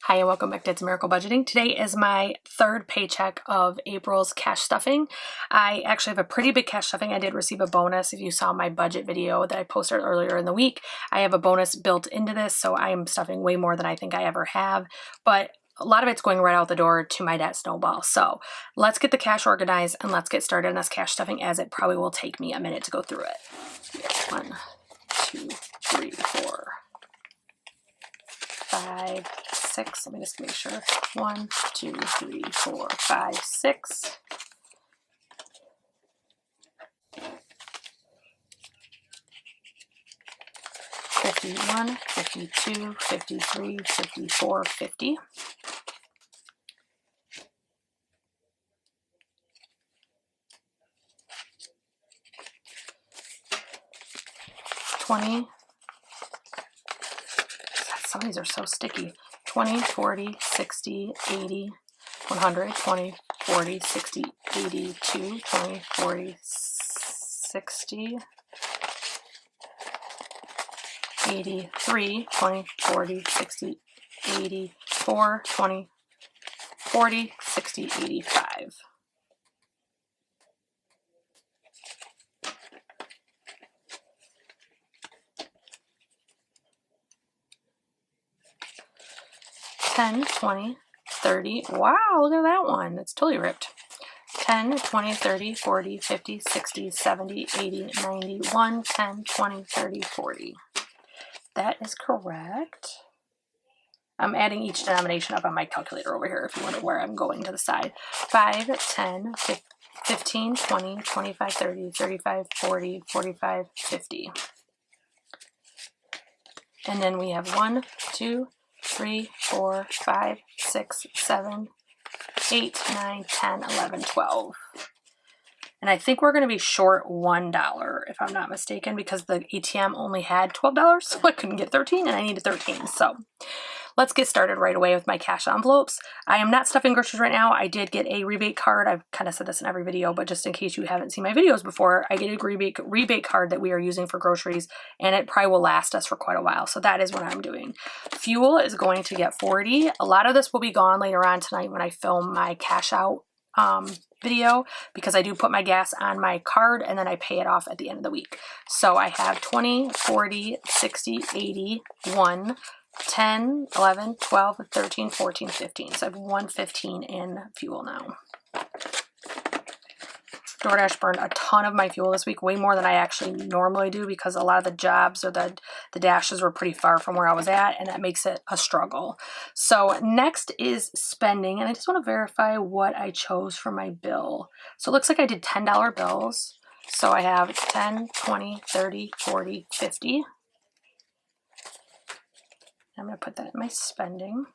Hi and welcome back to It's Miracle Budgeting. Today is my third paycheck of April's cash stuffing. I actually have a pretty big cash stuffing. I did receive a bonus. If you saw my budget video that I posted earlier in the week, I have a bonus built into this, so I am stuffing way more than I think I ever have. But a lot of it's going right out the door to my debt snowball. So let's get the cash organized and let's get started on this cash stuffing, as it probably will take me a minute to go through it. 1, 2, 3, 4, 5, 6. Let me just make sure. 1, 2, 3, 4, 5, 6. $51, $52, $53, $54, $50. $20. Some of these are so sticky. 20, 40, 60, 80, 100, 20, 40, 60, 82, 20, 40, 60, 83, 20, 40, 60, 84, 20, 40, 60, 85. $10, $20, $30. Wow, look at that one. It's totally ripped. $10, $20, $30, $40, $50, $60, $70, $80, $90, $1, $10, $20, $30, $40. That is correct. I'm adding each denomination up on my calculator over here if you wonder where I'm going to the side. 5, 10, 15, 20, 25, 30, 35, 40, 45, 50. And then we have 1, 2, 3, 4, 5, 6, 7, 8, 9, 10, 11, 12. And I think we're going to be short $1 if I'm not mistaken, because the ATM only had $12, so I couldn't get 13 and I needed 13. So let's get started right away with my cash envelopes. I am not stuffing groceries right now. I did get a rebate card. I've kind of said this in every video, but just in case you haven't seen my videos before, I get a rebate card that we are using for groceries, and it probably will last us for quite a while. So that is what I'm doing. Fuel is going to get 40. A lot of this will be gone later on tonight when I film my cash out video, because I do put my gas on my card and then I pay it off at the end of the week. So I have 20, 40, 60, 80, 1, 10, 11, 12, 13, 14, 15. So I have 115 in fuel now. DoorDash burned a ton of my fuel this week, way more than I actually normally do, because a lot of the jobs or the dashes were pretty far from where I was at, and that makes it a struggle. So next is spending, and I just want to verify what I chose for my bill. So it looks like I did $10 bills. So I have 10, 20, 30, 40, 50. I'm going to put that in my spending.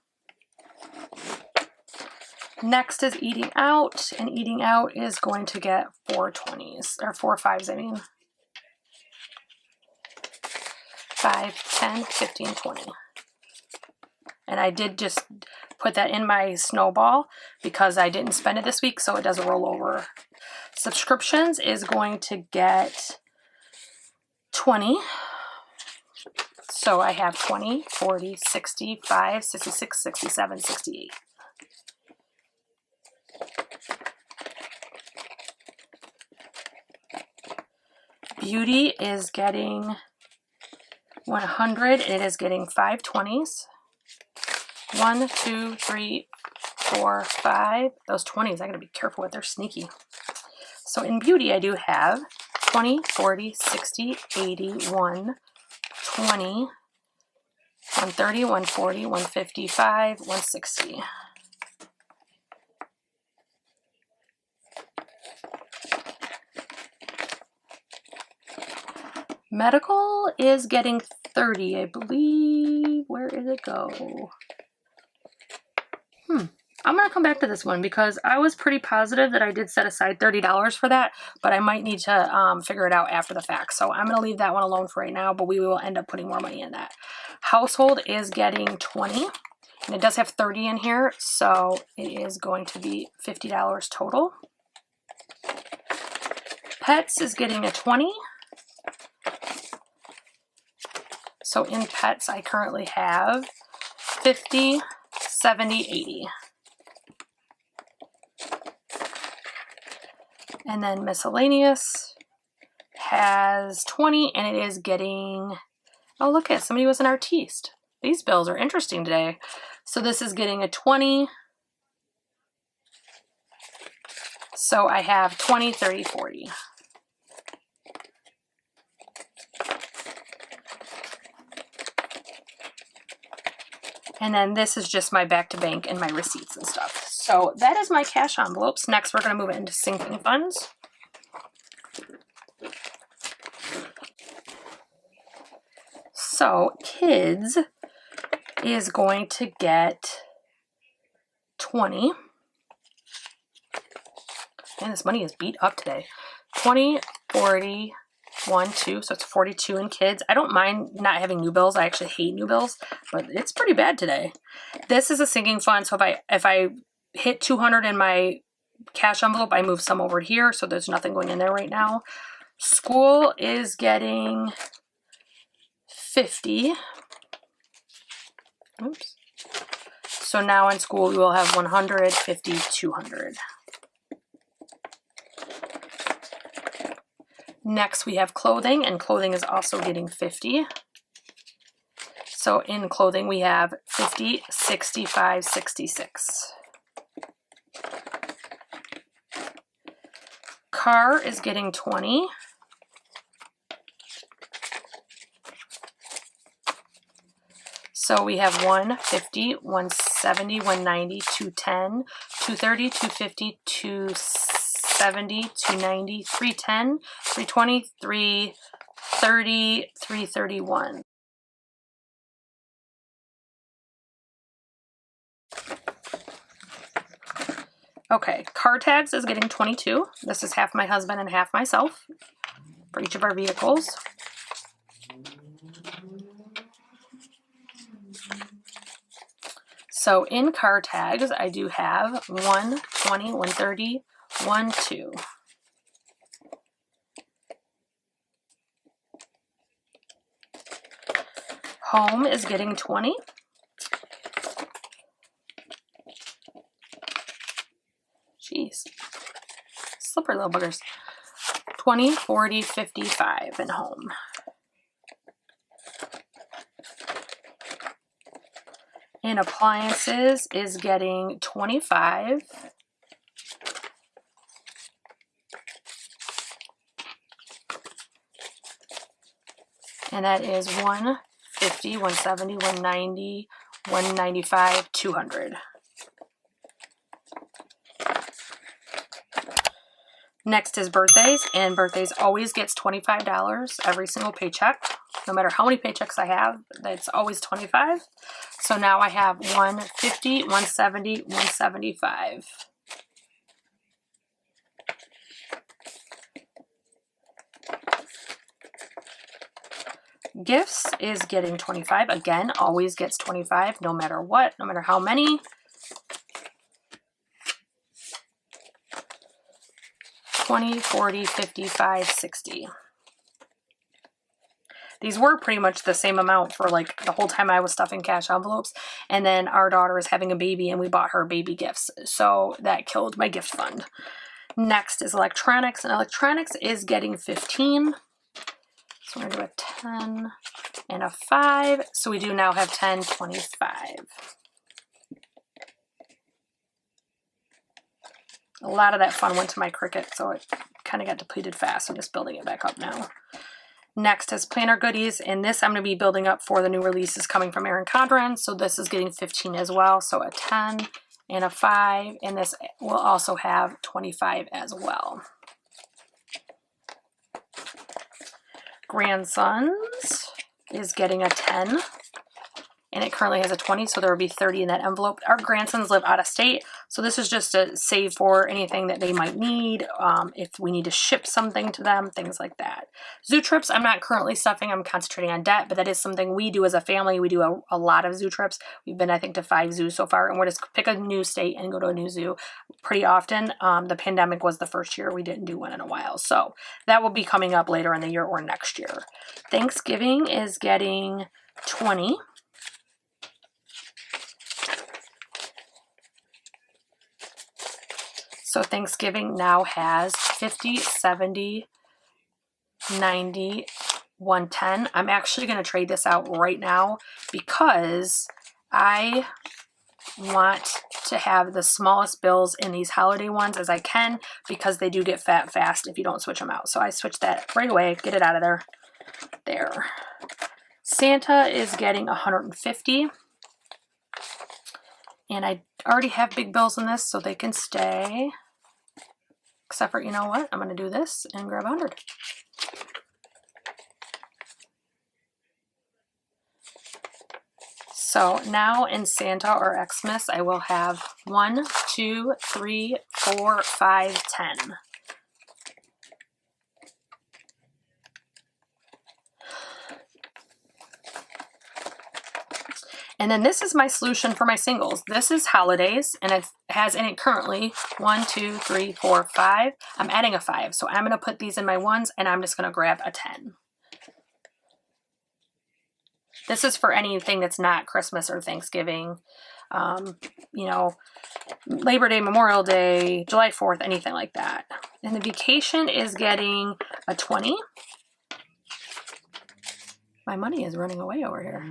Next is eating out, and eating out is going to get 4 20s, or 4 5s, I mean. 5, 10, 15, 20. And I did just put that in my snowball because I didn't spend it this week, so it doesn't roll over. Subscriptions is going to get 20. So I have 20, 40, 65, 66, 67, 68. Beauty is getting 100. It is getting 5 20s. 1, 2, 3, 4, 5. Those 20s, I gotta be careful with. They're sneaky. So in beauty, I do have 20, 40, 60, 80, 1, 20, 130, 140, 155, 160. Medical is getting 30, I believe. Where did it go? I'm going to come back to this one because I was pretty positive that I did set aside $30 for that, but I might need to figure it out after the fact. So I'm going to leave that one alone for right now, but we will end up putting more money in that. Household is getting 20, and it does have 30 in here, so it is going to be $50 total. Pets is getting a 20. So in pets, I currently have 50, 70, 80. And then miscellaneous has 20, and it is getting, oh, look at, somebody was an artiste. These bills are interesting today. So this is getting a 20. So I have 20, 30, 40. And then this is just my back to bank and my receipts and stuff. So that is my cash envelopes. Next, we're going to move it into sinking funds. So kids is going to get 20. Man, this money is beat up today. 20, 40, 1, 2, so it's 42 in kids. I don't mind not having new bills. I actually hate new bills, but it's pretty bad today. This is a sinking fund, so if I hit 200 in my cash envelope, I move some over here, so there's nothing going in there right now. School is getting 50. Oops. So now in school we will have 100, 50, 200. Next we have clothing, and clothing is also getting 50. So in clothing we have 50, 65, 66. Car is getting 20. So we have 150, 170, 190, 210, 230, 250, 270, 290, 310, 320, 330, 331. Okay, car tags is getting 22. This is half my husband and half myself for each of our vehicles. So in car tags, I do have 120, 130, 1, 2. Home is getting 20. Jeez. Slippery little buggers. 20, 40, 55 in home. And appliances is getting 25. And that is 150, 170, 190, 195, 200. Next is birthdays, and birthdays always gets $25 every single paycheck. No matter how many paychecks I have, it's always 25. So now I have 150, 170, 175. Gifts is getting 25. Again, always gets 25 no matter what, no matter how many. 20, 40, 55, 60. These were pretty much the same amount for like the whole time I was stuffing cash envelopes. And then our daughter is having a baby and we bought her baby gifts. So that killed my gift fund. Next is electronics, and electronics is getting 15. So we're going to do a 10 and a 5. So we do now have 10, 25. A lot of that fun went to my Cricut, so it kind of got depleted fast. I'm just building it back up now. Next is planner goodies, and this I'm going to be building up for the new releases coming from Erin Condren. So this is getting 15 as well. So a 10 and a 5, and this will also have 25 as well. Grandsons is getting a 10. And it currently has a 20, so there will be 30 in that envelope. Our grandsons live out of state, so this is just to save for anything that they might need, if we need to ship something to them, things like that. Zoo trips, I'm not currently stuffing. I'm concentrating on debt, but that is something we do as a family. We do a lot of zoo trips. We've been, I think, to 5 zoos so far, and we're just pick a new state and go to a new zoo pretty often. The pandemic was the first year. We didn't do one in a while, so that will be coming up later in the year or next year. Thanksgiving is getting 20. So Thanksgiving now has 50, 70, 90, 110. I'm actually going to trade this out right now because I want to have the smallest bills in these holiday ones as I can, because they do get fat fast if you don't switch them out. So I switched that right away. Get it out of there. There. Santa is getting 150. And I already have big bills in this, so they can stay. Except for, you know what? I'm going to do this and grab 100. So now in Santa or Xmas, I will have 1, 2, 3, 4, 5, 10. And then this is my solution for my singles. This is holidays, and it has in it currently 1, 2, 3, 4, 5. I'm adding a 5, so I'm going to put these in my ones, and I'm just going to grab a 10. This is for anything that's not Christmas or Thanksgiving, you know, Labor Day, Memorial Day, July 4th, anything like that. And the vacation is getting a 20. My money is running away over here.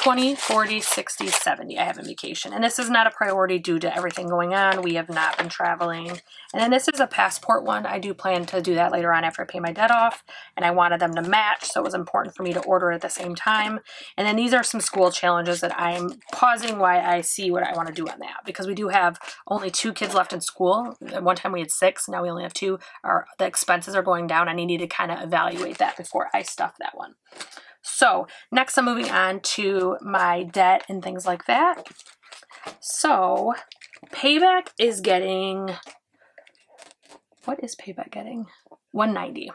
20, 40, 60, 70 I have in vacation. And this is not a priority due to everything going on. We have not been traveling. And then this is a passport one. I do plan to do that later on after I pay my debt off. And I wanted them to match, so it was important for me to order at the same time. And then these are some school challenges that I'm pausing while I see what I want to do on that. Because we do have only 2 kids left in school. At one time we had 6, now we only have 2. The expenses are going down. I need to kind of evaluate that before I stuff that one. So next I'm moving on to my debt and things like that. So payback is getting, what is payback getting? 190.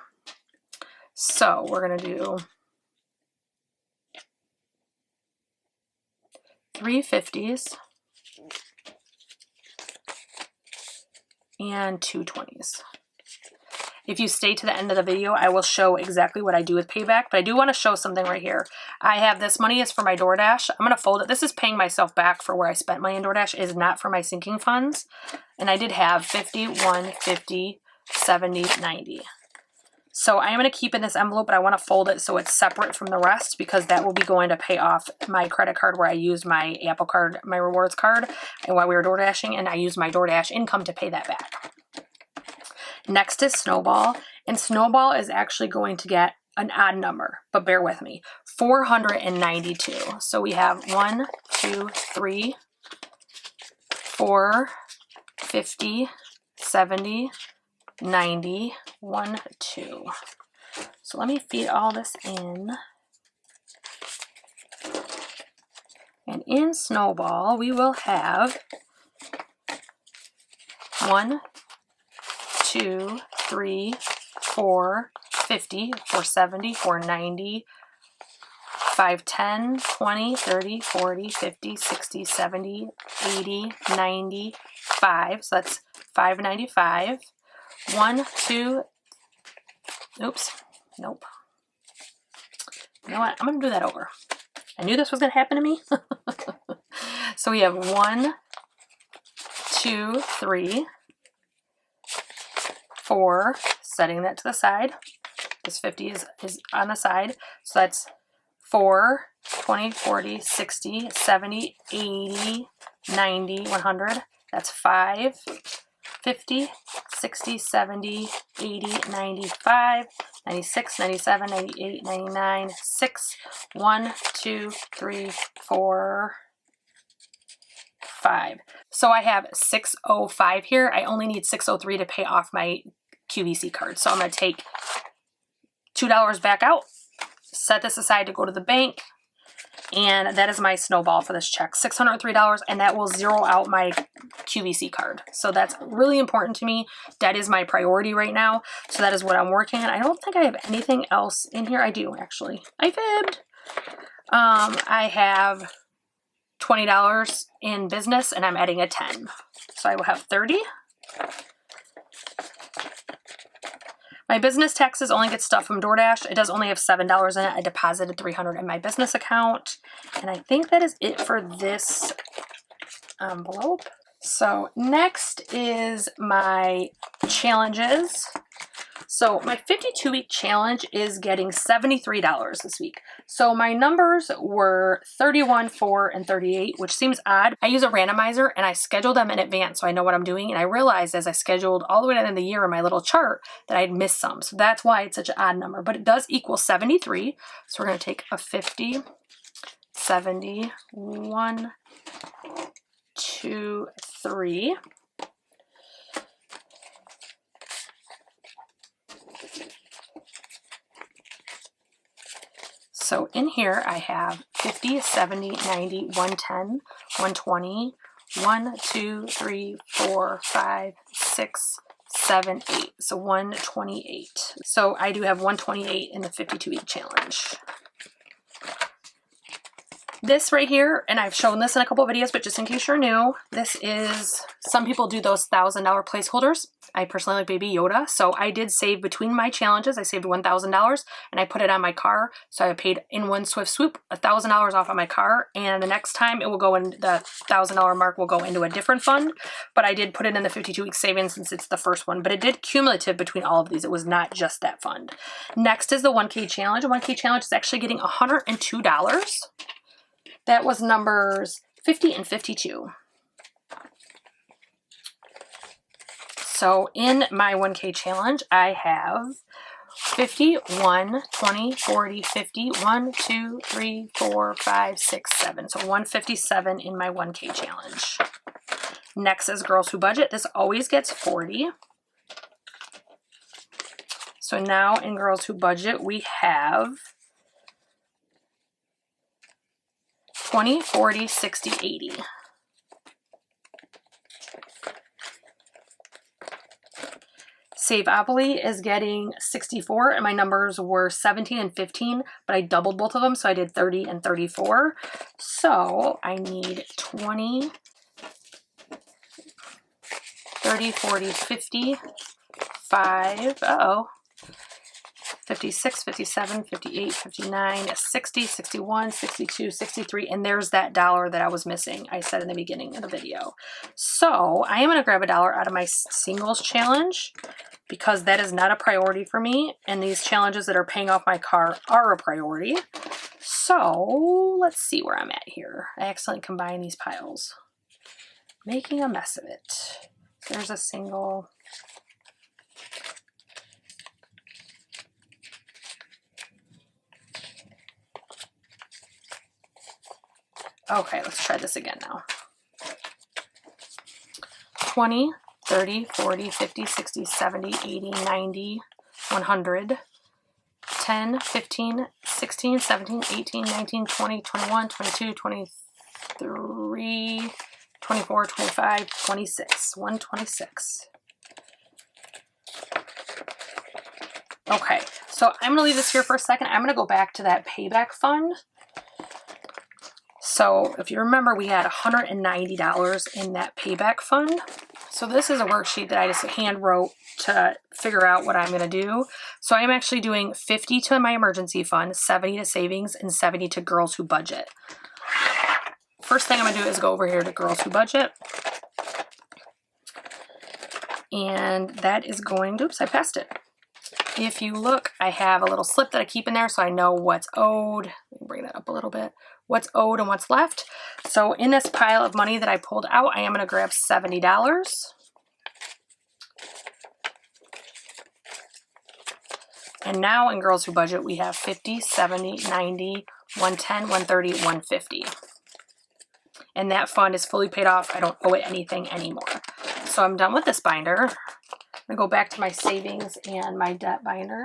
So we're going to do 3 50s and 2 20s. If you stay to the end of the video, I will show exactly what I do with payback, but I do want to show something right here. I have this money is for my DoorDash. I'm going to fold it. This is paying myself back for where I spent money in DoorDash. It is not for my sinking funds. And I did have 50, 150, 70, 90. So I am going to keep in this envelope, but I want to fold it so it's separate from the rest, because that will be going to pay off my credit card where I used my Apple card, my rewards card, and while we were DoorDashing, and I used my DoorDash income to pay that back. Next is Snowball, and Snowball is actually going to get an odd number, but bear with me, 492. So we have 1, 2, 3, 4, 50, 70, 90, 1, 2. So let me feed all this in. And in Snowball, we will have 1, 2, 3, 4, 50, 470, 490, 510, 20, 30, 40, 50, 60, 70, 80, 90, 5. So that's 595. 1, 2, oops, nope. You know what? I'm going to do that over. I knew this was going to happen to me. So we have 1, 2, 3, 4, setting that to the side. This 50 is on the side. So that's 4, 20, 40, 60, 70, 80, 90, 100. That's 5, 50, 60, 70, 80, 95, 96, 97, 98, 99, 6, 1, 2, 3, 4, 5. So I have 605 here. I only need 603 to pay off my QVC card. So I'm going to take $2 back out, set this aside to go to the bank, and that is my Snowball for this check, $603, and that will zero out my QVC card. So that's really important to me. That is my priority right now. So that is what I'm working on. I don't think I have anything else in here. I do, actually. I fibbed. I have $20 in business, and I'm adding a 10. So I will have 30. My business taxes only get stuff from DoorDash. It does only have $7 in it. I deposited $300 in my business account. And I think that is it for this envelope. So next is my challenges. So my 52-week challenge is getting $73 this week. So my numbers were 31, 4, and 38, which seems odd. I use a randomizer and I schedule them in advance so I know what I'm doing. And I realized as I scheduled all the way to the end of the year in my little chart that I'd missed some. So that's why it's such an odd number, but it does equal 73. So we're going to take a 50, 70, 1, 2, 3. So in here I have 50, 70, 90, 110, 120, 1, 2, 3, 4, 5, 6, 7, 8. So 128. So I do have 128 in the 52-week challenge. This right here, and I've shown this in a couple of videos, but just in case you're new, this is, some people do those $1,000 placeholders. I personally like Baby Yoda, so I did save between my challenges. I saved $1,000 and I put it on my car. So I paid in one swift swoop $1,000 off on my car, and the next time it will go in, the $1,000 mark will go into a different fund, but I did put it in the 52-week savings since it's the first one, but it did cumulative between all of these. It was not just that fund. Next is the 1K challenge. The 1K challenge is actually getting $102. That was numbers 50 and 52. So in my 1K challenge, I have 50, 1, 20, 40, 50, 1, 2, 3, 4, 5, 6, 7. So 157 in my 1K challenge. Next is Girls Who Budget. This always gets 40. So now in Girls Who Budget, we have 20, 40, 60, 80. Saveopoly is getting 64, and my numbers were 17 and 15, but I doubled both of them, so I did 30 and 34. So I need 20, 30, 40, 50, 5, 56, 57, 58, 59, 60, 61, 62, 63, and there's that dollar that I was missing, I said in the beginning of the video. So I am going to grab a dollar out of my singles challenge because that is not a priority for me, and these challenges that are paying off my car are a priority. So let's see where I'm at here. I accidentally combined these piles, making a mess of it. There's a single. Okay, let's try this again now. 20, 30, 40, 50, 60, 70, 80, 90, 100, 10, 15, 16, 17, 18, 19, 20, 21, 22, 23, 24, 25, 26. 126. Okay, so I'm going to leave this here for a second. I'm going to go back to that payback fund. So if you remember, we had $190 in that payback fund. So this is a worksheet that I just hand wrote to figure out what I'm going to do. So I'm actually doing 50 to my emergency fund, 70 to savings, and 70 to Girls Who Budget. First thing I'm going to do is go over here to Girls Who Budget. And that is going to, oops, I passed it. If you look, I have a little slip that I keep in there so I know what's owed. Let me bring that up a little bit. What's owed and what's left. So in this pile of money that I pulled out, I am going to grab $70. And now in Girls Who Budget, we have 50, 70, 90, 110, 130, 150. And that fund is fully paid off. I don't owe it anything anymore. So I'm done with this binder. I'm going to go back to my savings and my debt binder.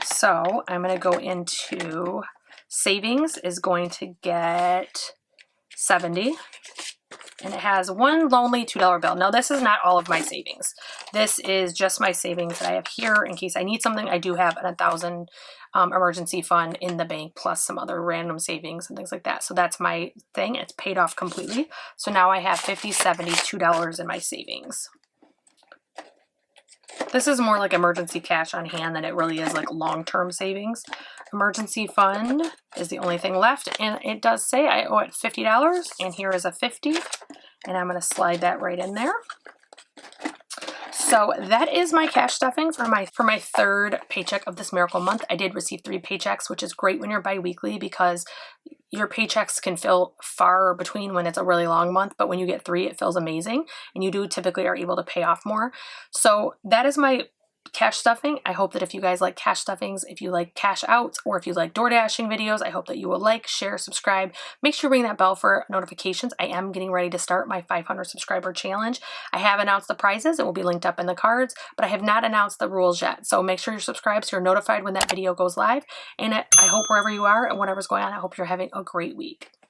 So I'm going to go into savings is going to get 70. And it has one lonely $2 bill. Now this is not all of my savings. This is just my savings that I have here in case I need something. I do have an $1,000 emergency fund in the bank plus some other random savings and things like that. So that's my thing. It's paid off completely. So now I have $50, $70, $2 in my savings. This is more like emergency cash on hand than it really is like long-term savings. Emergency fund is the only thing left, and it does say I owe it $50, and here is a 50, and I'm going to slide that right in there. So that is my cash stuffing for my third paycheck of this miracle month. I did receive 3 paychecks, which is great when you're biweekly because your paychecks can feel far between when it's a really long month, but when you get 3, it feels amazing, and you do typically are able to pay off more. So that is my cash stuffing. I hope that if you guys like cash stuffings, if you like cash outs, or if you like door dashing videos, I hope that you will like, share, subscribe. Make sure you ring that bell for notifications. I am getting ready to start my 500 subscriber challenge. I have announced the prizes. It will be linked up in the cards, but I have not announced the rules yet. So make sure you're subscribed so you're notified when that video goes live. And I hope wherever you are and whatever's going on, I hope you're having a great week.